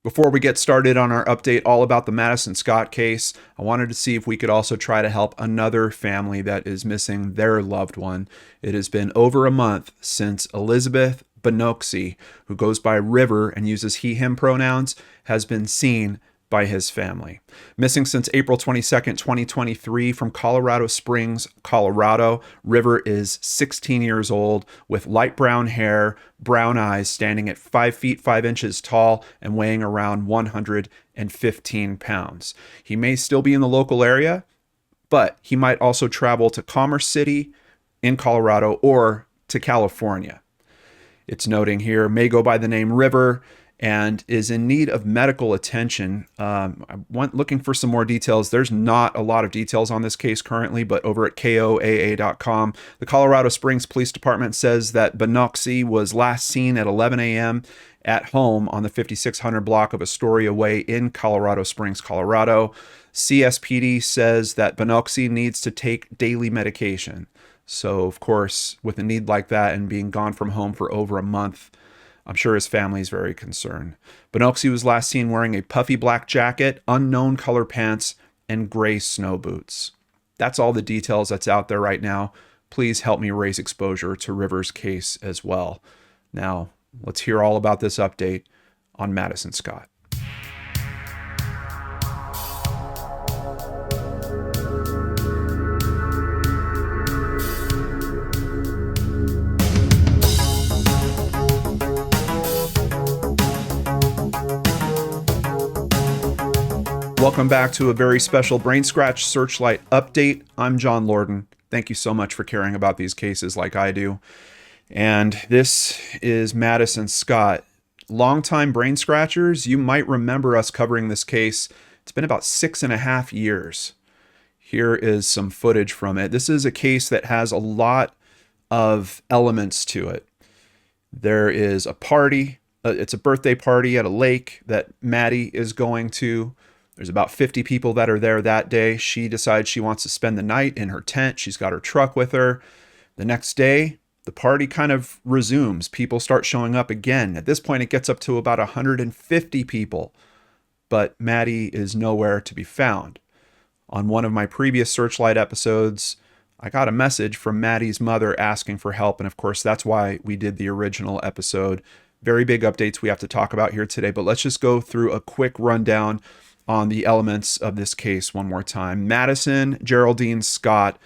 Before we get started on our update all about the Madison Scott case, I wanted to see if we could also try to help another family that is missing their loved one. It has been over a month since Elizabeth Banoczi, who goes by River and uses he/him pronouns, has been seen by his family. Missing since April 22nd, 2023 from Colorado Springs, Colorado. River is 16 years old with light brown hair, brown eyes, standing at 5 feet 5 inches tall and weighing around 115 pounds. He may still be in the local area, but he might also travel to Commerce City in Colorado or to California. It's noting here, may go by the name River and is in need of medical attention. I went looking for some more details. There's not a lot of details on this case currently, but over at KOAA.com, the Colorado Springs Police Department says that Banoczi was last seen at 11 a.m. at home on the 5600 block of Astoria Way in Colorado Springs, Colorado. CSPD says that Banoczi needs to take daily medication. So, of course, with a need like that and being gone from home for over a month, I'm sure his family is very concerned. Banoczi was last seen wearing a puffy black jacket, unknown color pants, and gray snow boots. That's all the details that's out there right now. Please help me raise exposure to River's case as well. Now, let's hear all about this update on Madison Scott. Welcome back to a very special Brain Scratch Searchlight update. I'm John Lordan. Thank you so much for caring about these cases like I do. And this is Madison Scott. Longtime brain scratchers, you might remember us covering this case. It's been about 6.5 years. Here is some footage from it. This is a case that has a lot of elements to it. There is a party. It's a birthday party at a lake that Maddie is going to. There's about 50 people that are there that day. She decides she wants to spend the night in her tent. She's got her truck with her. The next day, the party kind of resumes. People start showing up again. At this point, it gets up to about 150 people, but Maddie is nowhere to be found. On one of my previous Searchlight episodes, I got a message from Maddie's mother asking for help, and of course, that's why we did the original episode. Very big updates we have to talk about here today, but let's just go through a quick rundown on the elements of this case one more time. Madison Geraldine Scott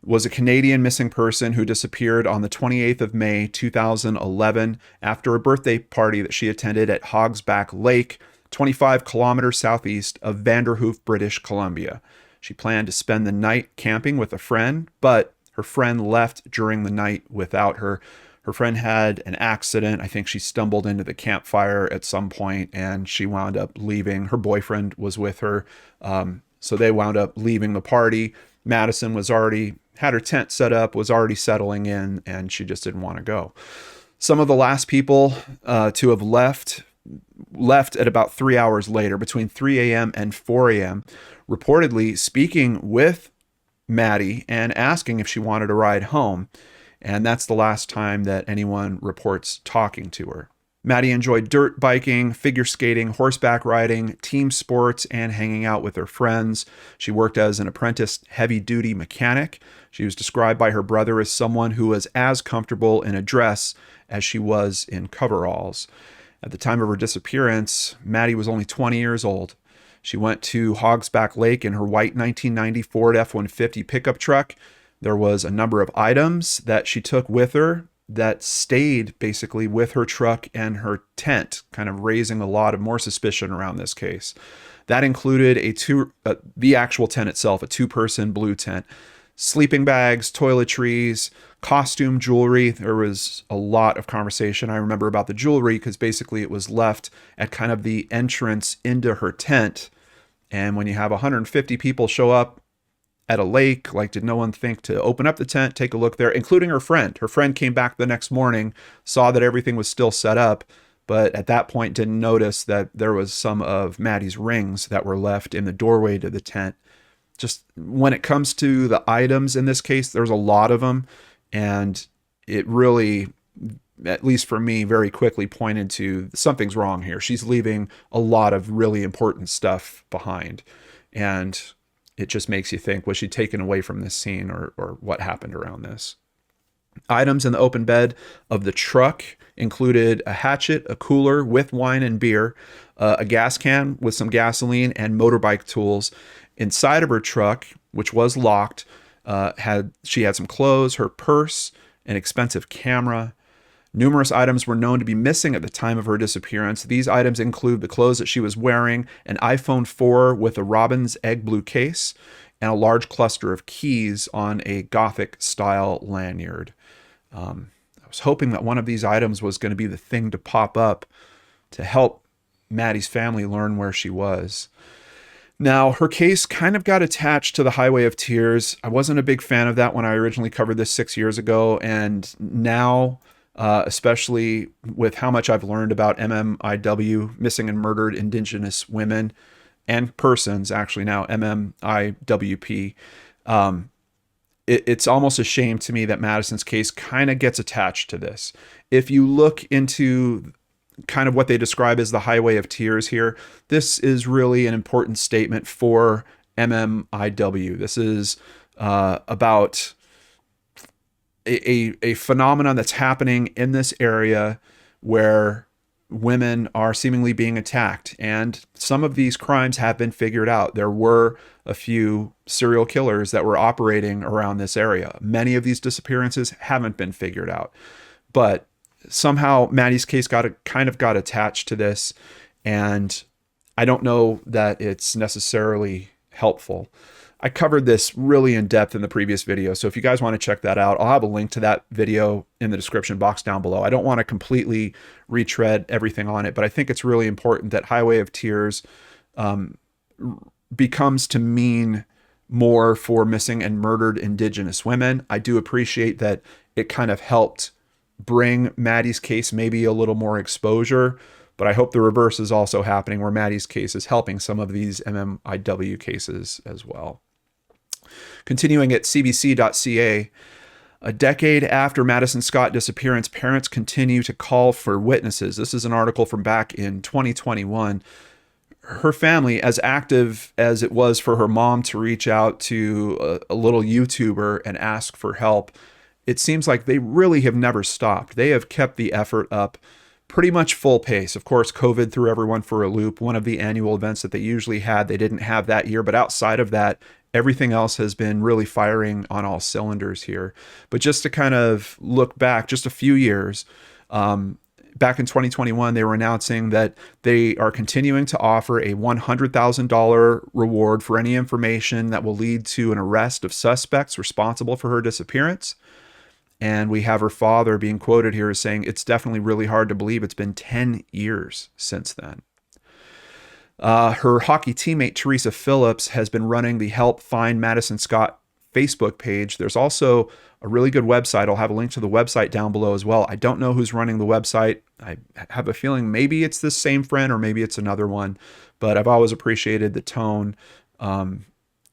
was a Canadian missing person who disappeared on the 28th of May, 2011, after a birthday party that she attended at Hogsback Lake, 25 kilometers southeast of Vanderhoof, British Columbia. She planned to spend the night camping with a friend, but her friend left during the night without her. Her friend had an accident. I think she stumbled into the campfire at some point and she wound up leaving. Her boyfriend was with her. So they wound up leaving the party. Madison had her tent set up, was already settling in, and she just didn't want to go. Some of the last people to have left at about 3 hours later, between 3 a.m. and 4 a.m., reportedly speaking with Maddie and asking if she wanted a ride home. And that's the last time that anyone reports talking to her. Maddie enjoyed dirt biking, figure skating, horseback riding, team sports, and hanging out with her friends. She worked as an apprentice heavy-duty mechanic. She was described by her brother as someone who was as comfortable in a dress as she was in coveralls. At the time of her disappearance, Maddie was only 20 years old. She went to Hogsback Lake in her white 1990 Ford F-150 pickup truck. There was a number of items that she took with her that stayed basically with her truck and her tent, kind of raising a lot of more suspicion around this case. That included the actual tent itself, a 2-person blue tent, sleeping bags, toiletries, costume jewelry. There was a lot of conversation, I remember, about the jewelry because basically it was left at kind of the entrance into her tent. And when you have 150 people show up at a lake, like, did no one think to open up the tent, take a look there, including her friend? Her friend came back the next morning, saw that everything was still set up, but at that point didn't notice that there was some of Maddie's rings that were left in the doorway to the tent. Just when it comes to the items in this case, there's a lot of them, and it really at least for me, very quickly pointed to something's wrong here. She's leaving a lot of really important stuff behind. And it just makes you think, was she taken away from this scene, or what happened around this? Items in the open bed of the truck included a hatchet, a cooler with wine and beer, a gas can with some gasoline, and motorbike tools. Inside of her truck, which was locked, she had some clothes, her purse, an expensive camera. Numerous items were known to be missing at the time of her disappearance. These items include the clothes that she was wearing, an iPhone 4 with a robin's egg blue case, and a large cluster of keys on a Gothic-style lanyard. I was hoping that one of these items was going to be the thing to pop up to help Maddie's family learn where she was. Now, her case kind of got attached to the Highway of Tears. I wasn't a big fan of that when I originally covered this 6 years ago, and now, especially with how much I've learned about MMIW, missing and murdered Indigenous women and persons, actually now MMIWP, it's almost a shame to me that Madison's case kind of gets attached to this. If you look into kind of what they describe as the Highway of Tears here, this is really an important statement for MMIW. This is about a phenomenon that's happening in this area where women are seemingly being attacked. And some of these crimes have been figured out. There were a few serial killers that were operating around this area. Many of these disappearances haven't been figured out. But somehow Maddie's case got attached to this. And I don't know that it's necessarily helpful. I covered this really in depth in the previous video. So if you guys want to check that out, I'll have a link to that video in the description box down below. I don't want to completely retread everything on it, but I think it's really important that Highway of Tears becomes to mean more for missing and murdered Indigenous women. I do appreciate that it kind of helped bring Maddie's case maybe a little more exposure, but I hope the reverse is also happening, where Maddie's case is helping some of these MMIW cases as well. Continuing at cbc.ca, a decade after Madison Scott disappearance, parents continue to call for witnesses. This is an article from back in 2021. Her family, as active as it was for her mom to reach out to a little YouTuber and ask for help, it seems like they really have never stopped. They have kept the effort up pretty much full pace. Of course, COVID threw everyone for a loop. One of the annual events that they usually had, they didn't have that year. But outside of that, everything else has been really firing on all cylinders here. But just to kind of look back just a few years, back in 2021, they were announcing that they are continuing to offer a $100,000 reward for any information that will lead to an arrest of suspects responsible for her disappearance. And we have her father being quoted here as saying, "It's definitely really hard to believe it's been 10 years since then." Her hockey teammate, Teresa Phillips, has been running the Help Find Madison Scott Facebook page. There's also a really good website. I'll have a link to the website down below as well. I don't know who's running the website. I have a feeling maybe it's this same friend or maybe it's another one, but I've always appreciated the tone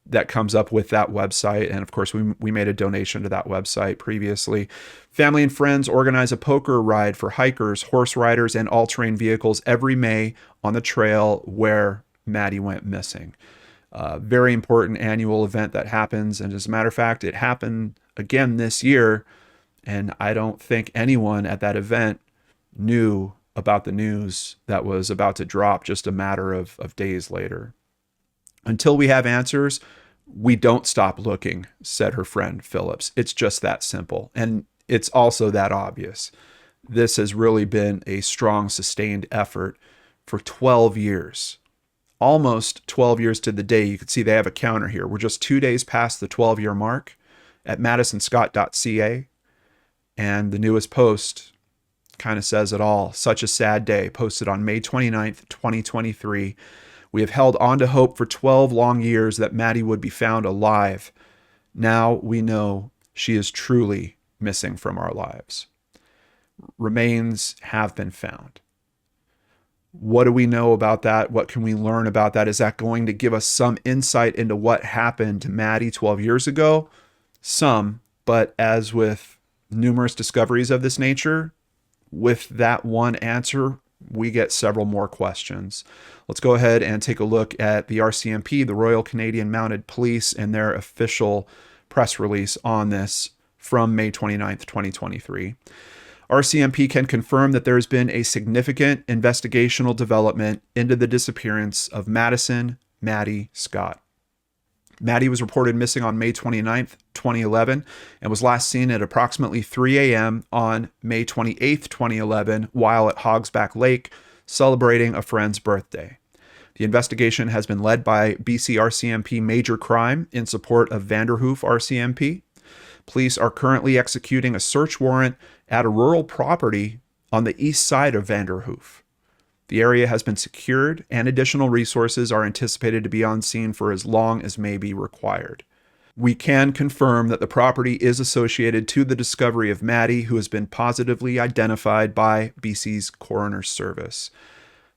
that comes up with that website. And of course, we made a donation to that website previously. Family and friends organize a poker ride for hikers, horse riders, and all-terrain vehicles every May on the trail where Maddie went missing. Very important annual event that happens. And as a matter of fact, it happened again this year. And I don't think anyone at that event knew about the news that was about to drop just a matter of days later. "Until we have answers, we don't stop looking," said her friend Phillips. It's just that simple. And it's also that obvious. This has really been a strong, sustained effort for 12 years. Almost 12 years to the day. You can see they have a counter here. We're just 2 days past the 12-year mark at madisonscott.ca. And the newest post kind of says it all. "Such a sad day," posted on May 29th, 2023. "We have held on to hope for 12 long years that Maddie would be found alive. Now we know she is truly missing from our lives. Remains have been found." What do we know about that? What can we learn about that? Is that going to give us some insight into what happened to Maddie 12 years ago? Some, but as with numerous discoveries of this nature, with that one answer, we get several more questions. Let's go ahead and take a look at the RCMP, the Royal Canadian Mounted Police, and their official press release on this from May 29th, 2023. RCMP can confirm that there has been a significant investigational development into the disappearance of Madison Maddie Scott. Maddie was reported missing on May 29th, 2011, and was last seen at approximately 3 a.m. on May 28th, 2011, while at Hogsback Lake celebrating a friend's birthday. The investigation has been led by BC RCMP Major Crime in support of Vanderhoof RCMP. Police are currently executing a search warrant at a rural property on the east side of Vanderhoof. The area has been secured, and additional resources are anticipated to be on scene for as long as may be required. We can confirm that the property is associated to the discovery of Maddie, who has been positively identified by BC's Coroner's Service.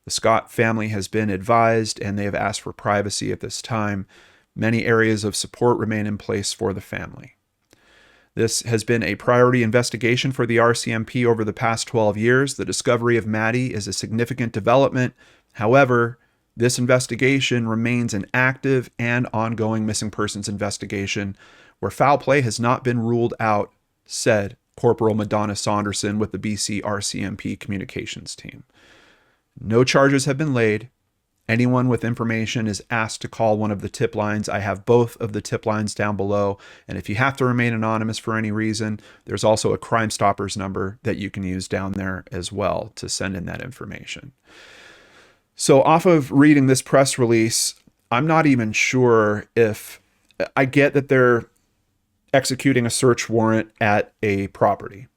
The Scott family has been advised, and they have asked for privacy at this time. Many areas of support remain in place for the family. This has been a priority investigation for the RCMP over the past 12 years. The discovery of Maddie is a significant development. However, this investigation remains an active and ongoing missing persons investigation where foul play has not been ruled out, said Corporal Madonna Saunderson with the BC RCMP communications team. No charges have been laid. Anyone with information is asked to call one of the tip lines. I have both of the tip lines down below. And if you have to remain anonymous for any reason, there's also a Crime Stoppers number that you can use down there as well to send in that information. So off of reading this press release, I'm not even sure if I get that they're executing a search warrant at a property.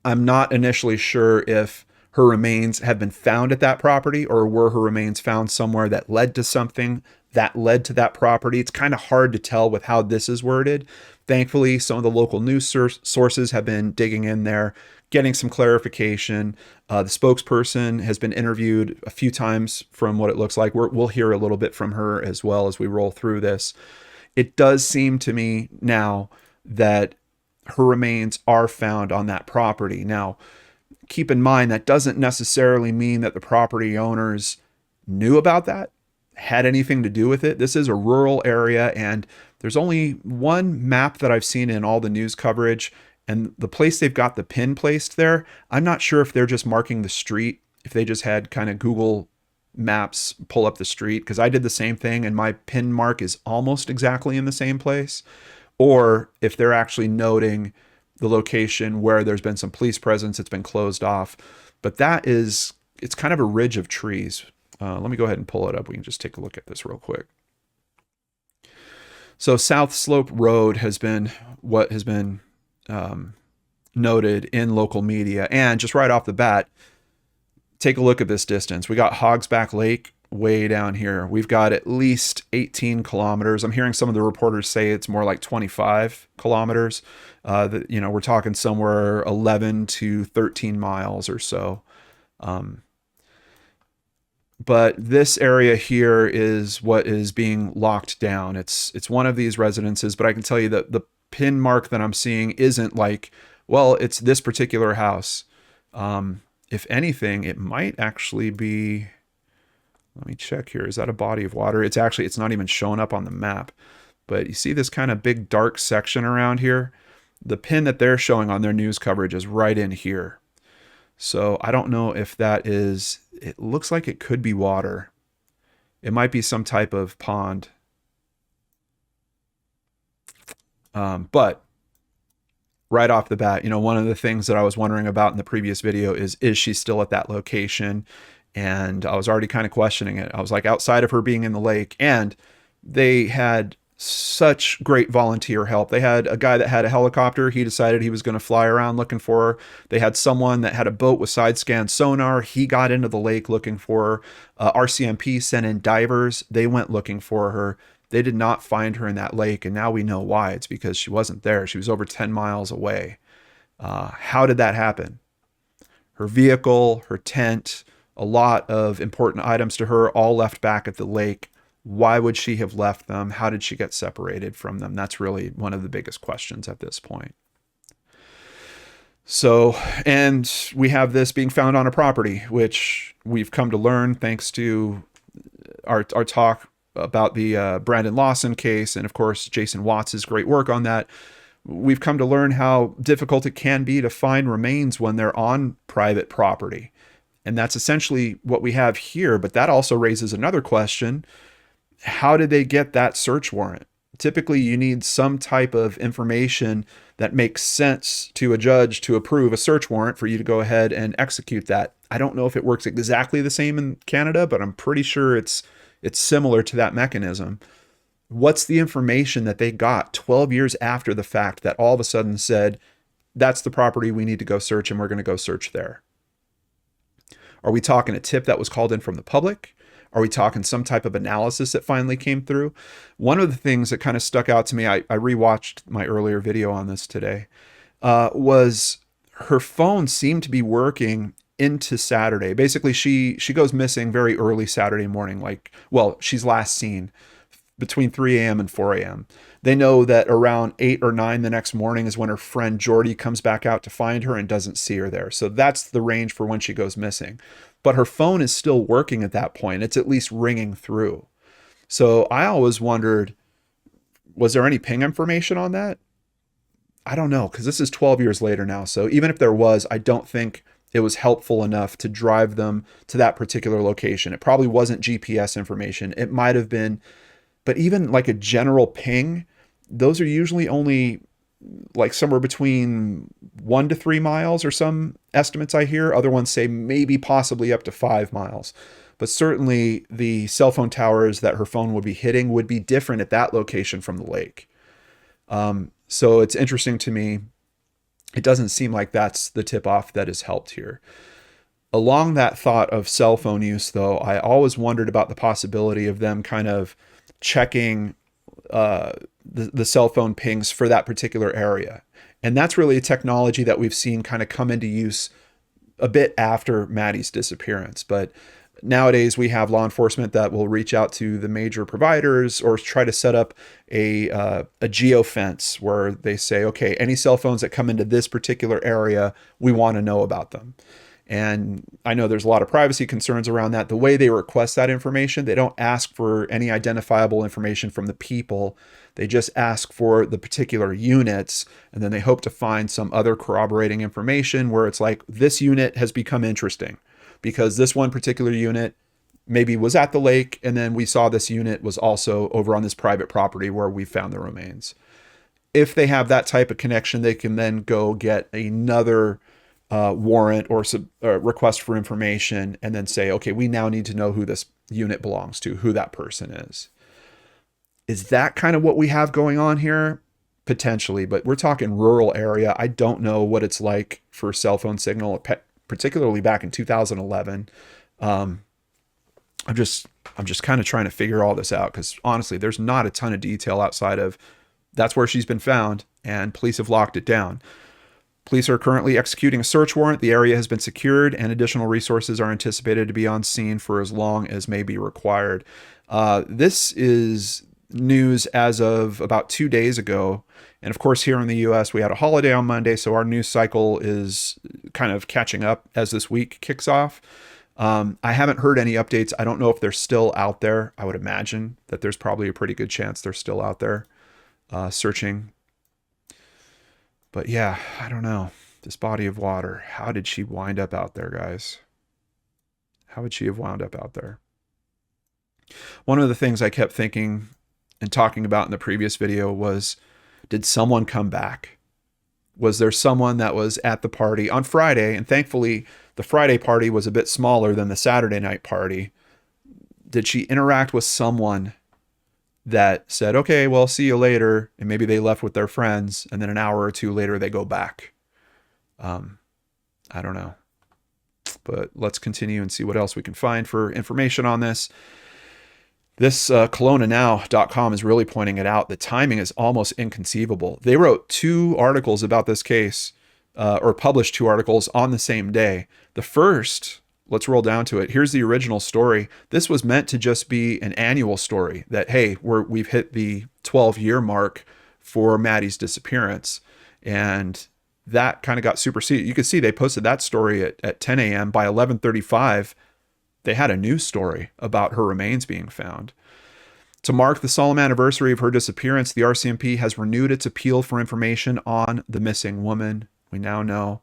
I'm not initially sure if her remains have been found at that property or were her remains found somewhere that led to something that led to that property. It's kind of hard to tell with how this is worded. Thankfully, some of the local news sources have been digging in there, getting some clarification. The spokesperson has been interviewed a few times from what it looks like. We'll hear a little bit from her as well as we roll through this. It does seem to me now that her remains are found on that property. Now, keep in mind, that doesn't necessarily mean that the property owners knew about that, had anything to do with it. This is a rural area, and there's only one map that I've seen in all the news coverage, and the place they've got the pin placed there, I'm not sure if they're just marking the street, if they just had kind of Google Maps pull up the street, because I did the same thing, and my pin mark is almost exactly in the same place, or if they're actually noting the location where there's been some police presence, it's been closed off. But it's kind of a ridge of trees. Let me go ahead and pull it up. We can just take a look at this real quick. So South Slope Road has been what has been noted in local media. And just right off the bat, take a look at this distance. We got Hogsback Lake way down here. We've got at least 18 kilometers. I'm hearing some of the reporters say it's more like 25 kilometers. We're talking somewhere 11 to 13 miles or so. But this area here is what is being locked down. It's one of these residences, but I can tell you that the pin mark that I'm seeing isn't like, well, it's this particular house. If anything, it might actually be, let me check here. Is that a body of water? It's not even showing up on the map, but you see this kind of big dark section around here. The pin that they're showing on their news coverage is right in here. So I don't know if that is, it looks like it could be water. It might be some type of pond. But right off the bat, one of the things that I was wondering about in the previous video is she still at that location? And I was already kind of questioning it. I was like, outside of her being in the lake, and they had such great volunteer help. They had a guy that had a helicopter. He decided he was going to fly around looking for her. They had someone that had a boat with side scan sonar. He got into the lake looking for her. RCMP sent in divers. They went looking for her. They did not find her in that lake. And now we know why. It's because she wasn't there. She was over 10 miles away. How did that happen? Her vehicle, her tent, a lot of important items to her, all left back at the lake. Why would she have left them? How did she get separated from them? That's really one of the biggest questions at this point. So, and we have this being found on a property, which we've come to learn thanks to our talk about the Brandon Lawson case, and of course, Jason Watts' great work on that. We've come to learn how difficult it can be to find remains when they're on private property. And that's essentially what we have here. But that also raises another question. How did they get that search warrant? Typically, you need some type of information that makes sense to a judge to approve a search warrant for you to go ahead and execute that. I don't know if it works exactly the same in Canada, but I'm pretty sure it's similar to that mechanism. What's the information that they got 12 years after the fact that all of a sudden said, that's the property we need to go search and we're going to go search there? Are we talking a tip that was called in from the public? Are we talking some type of analysis that finally came through? One of the things that kind of stuck out to me, I rewatched my earlier video on this today, was her phone seemed to be working into Saturday. Basically, she goes missing very early Saturday morning. She's last seen between 3 a.m. and 4 a.m. They know that around 8 or 9 the next morning is when her friend Jordy comes back out to find her and doesn't see her there. So that's the range for when she goes missing. But her phone is still working at that point. It's at least ringing through. So I always wondered, was there any ping information on that? I don't know, because this is 12 years later now. So even if there was, I don't think it was helpful enough to drive them to that particular location. It probably wasn't GPS information. It might have been, but even like a general ping, those are usually only like somewhere between 1 to 3 miles, or some estimates I hear. Other ones say maybe possibly up to 5 miles. But certainly the cell phone towers that her phone would be hitting would be different at that location from the lake. So it's interesting to me. It doesn't seem like that's the tip-off that has helped here. Along that thought of cell phone use, though, I always wondered about the possibility of them kind of checking the cell phone pings for that particular area. And that's really a technology that we've seen kind of come into use a bit after Maddie's disappearance. But nowadays we have law enforcement that will reach out to the major providers or try to set up a geofence where they say, okay, any cell phones that come into this particular area, we want to know about them. And I know there's a lot of privacy concerns around that. The way they request that information, they don't ask for any identifiable information from the people. They just ask for the particular units, and then they hope to find some other corroborating information where it's like, this unit has become interesting because this one particular unit maybe was at the lake, and then we saw this unit was also over on this private property where we found the remains. If they have that type of connection, they can then go get another warrant or request for information and then say, okay, we now need to know who this unit belongs to, who that person is. Is that kind of what we have going on here? Potentially, but we're talking rural area. I don't know what it's like for cell phone signal, particularly back in 2011. I'm just kind of trying to figure all this out, because honestly, there's not a ton of detail outside of that's where she's been found and police have locked it down. Police are currently executing a search warrant. The area has been secured and additional resources are anticipated to be on scene for as long as may be required. This is news as of about 2 days ago. And of course, here in the US, we had a holiday on Monday, so our news cycle is kind of catching up as this week kicks off. I haven't heard any updates. I don't know if they're still out there. I would imagine that there's probably a pretty good chance they're still out there searching. But yeah, I don't know. This body of water, how did she wind up out there, guys? How would she have wound up out there? One of the things I kept thinking and talking about in the previous video was, did someone come back? Was there someone that was at the party on Friday? And thankfully, the Friday party was a bit smaller than the Saturday night party. Did she interact with someone that said, okay, well, see you later, and maybe they left with their friends, and then an hour or two later they go back? I don't know. But let's continue and see what else we can find for information on this. This KelownaNow.com is really pointing it out. The timing is almost inconceivable. They wrote 2 articles about this case, or published 2 articles on the same day. The first, let's roll down to it. Here's the original story. This was meant to just be an annual story that, hey, we've hit the 12-year mark for Maddie's disappearance. And that kind of got superseded. You can see they posted that story at 10 a.m. By 11:35, they had a news story about her remains being found. To mark the solemn anniversary of her disappearance, the RCMP has renewed its appeal for information on the missing woman. We now know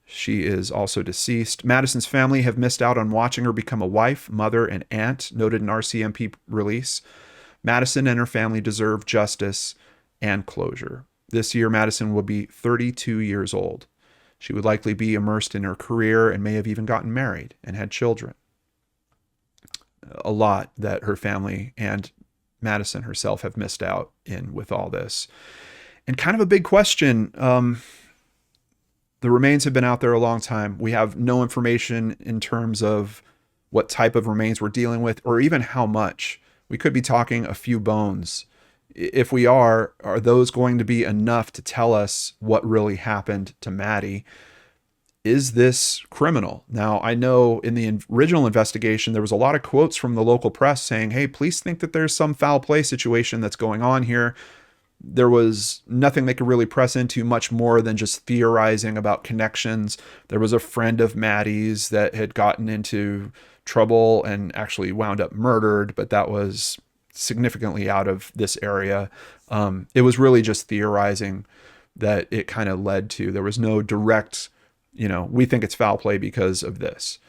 she is also deceased. Madison's family have missed out on watching her become a wife, mother, and aunt, noted an RCMP release. Madison and her family deserve justice and closure. This year, Madison will be 32 years old. She would likely be immersed in her career and may have even gotten married and had children. A lot that her family and Madison herself have missed out in with all this. And kind of a big question. The remains have been out there a long time. We have no information in terms of what type of remains we're dealing with, or even how much. We could be talking a few bones. If we are those going to be enough to tell us what really happened to Maddie? Is this criminal? Now, I know in the original investigation, there was a lot of quotes from the local press saying, hey, police think that there's some foul play situation that's going on here. There was nothing they could really press into much more than just theorizing about connections. There was a friend of Maddie's that had gotten into trouble and actually wound up murdered, but that was significantly out of this area. It was really just theorizing that it kind of led to. There was no direct, we think it's foul play because of this.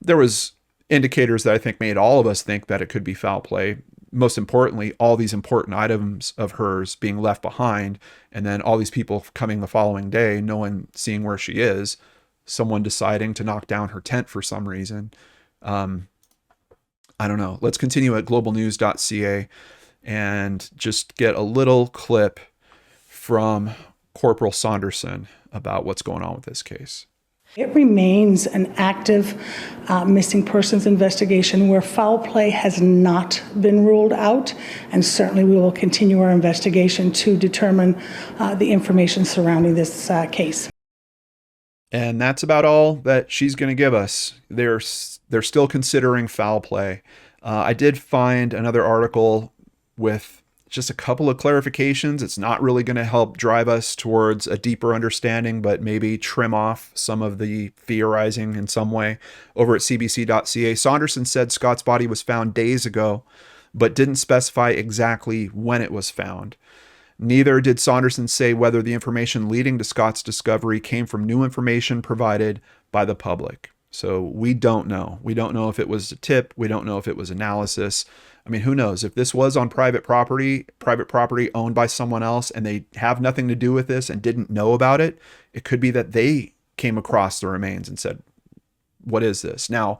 There was indicators that I think made all of us think that it could be foul play. Most importantly, all these important items of hers being left behind, and then all these people coming the following day, no one seeing where she is, someone deciding to knock down her tent for some reason. I don't know. Let's continue at globalnews.ca and just get a little clip from Corporal Saunderson about what's going on with this case. It remains an active missing persons investigation where foul play has not been ruled out, and certainly we will continue our investigation to determine the information surrounding this case. And that's about all that she's going to give us. They're still considering foul play. I did find another article with just a couple of clarifications. It's not really going to help drive us towards a deeper understanding, but maybe trim off some of the theorizing in some way. Over at cbc.ca, Saunderson said Scott's body was found days ago, but didn't specify exactly when it was found. Neither did Saunderson say whether the information leading to Scott's discovery came from new information provided by the public. So we don't know. We don't know if it was a tip. We don't know if it was analysis. I mean, who knows? If this was on private property owned by someone else, and they have nothing to do with this and didn't know about it, it could be that they came across the remains and said, what is this? Now,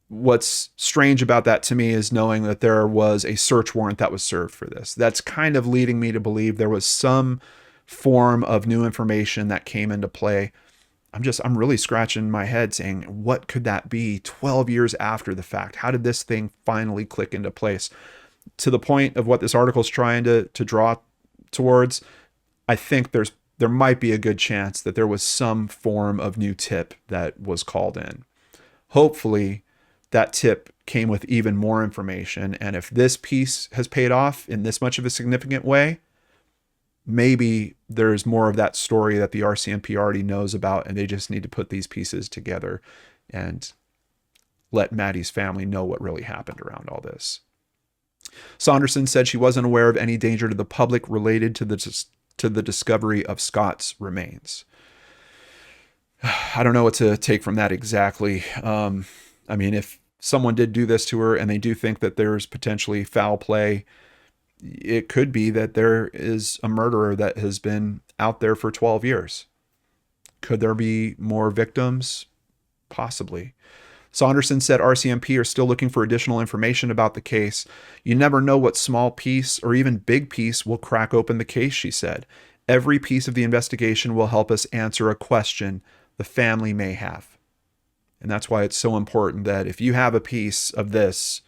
what's strange about that to me is knowing that there was a search warrant that was served for this. That's kind of leading me to believe there was some form of new information that came into play. I'm really scratching my head saying, what could that be 12 years after the fact? How did this thing finally click into place? To the point of what this article is trying to draw towards, I think there might be a good chance that there was some form of new tip that was called in. Hopefully, that tip came with even more information. And if this piece has paid off in this much of a significant way, maybe there's more of that story that the RCMP already knows about, and they just need to put these pieces together and let Maddie's family know what really happened around all this. Saunderson said she wasn't aware of any danger to the public related to the discovery of Scott's remains. I don't know what to take from that exactly. I mean, if someone did do this to her and they do think that there's potentially foul play, it could be that there is a murderer that has been out there for 12 years. Could there be more victims? Possibly. Saunderson said RCMP are still looking for additional information about the case. You never know what small piece or even big piece will crack open the case, she said. Every piece of the investigation will help us answer a question the family may have. And that's why it's so important that if you have a piece of this,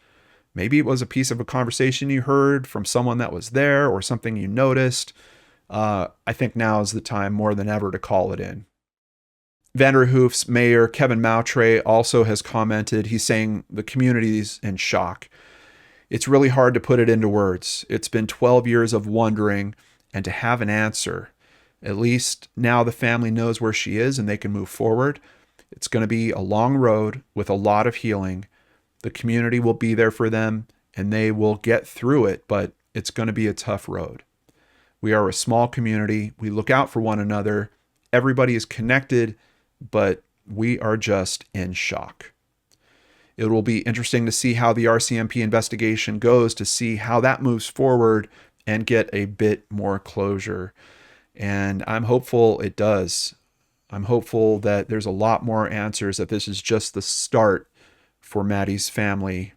maybe it was a piece of a conversation you heard from someone that was there or something you noticed, I think now is the time more than ever to call it in. Vanderhoof's mayor, Kevin Moutre, also has commented. He's saying the community's in shock. It's really hard to put it into words. It's been 12 years of wondering, and to have an answer. At least now the family knows where she is and they can move forward. It's going to be a long road with a lot of healing. The community will be there for them and they will get through it, but it's going to be a tough road. We are a small community. We look out for one another. Everybody is connected, but we are just in shock. It will be interesting to see how the RCMP investigation goes, to see how that moves forward and get a bit more closure. And I'm hopeful it does. I'm hopeful that there's a lot more answers, that this is just the start for Maddie's family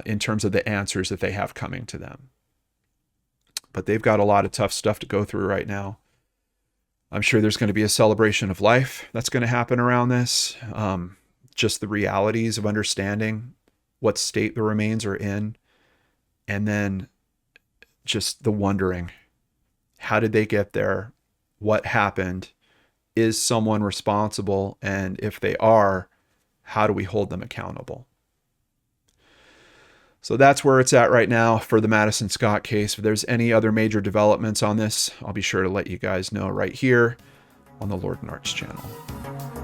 in terms of the answers that they have coming to them. But they've got a lot of tough stuff to go through right now. I'm sure there's going to be a celebration of life that's going to happen around this. Just the realities of understanding what state the remains are in. And then just the wondering, how did they get there? What happened? Is someone responsible? And if they are, how do we hold them accountable? So that's where it's at right now for the Madison Scott case. If there's any other major developments on this, I'll be sure to let you guys know right here on the LordanArts channel.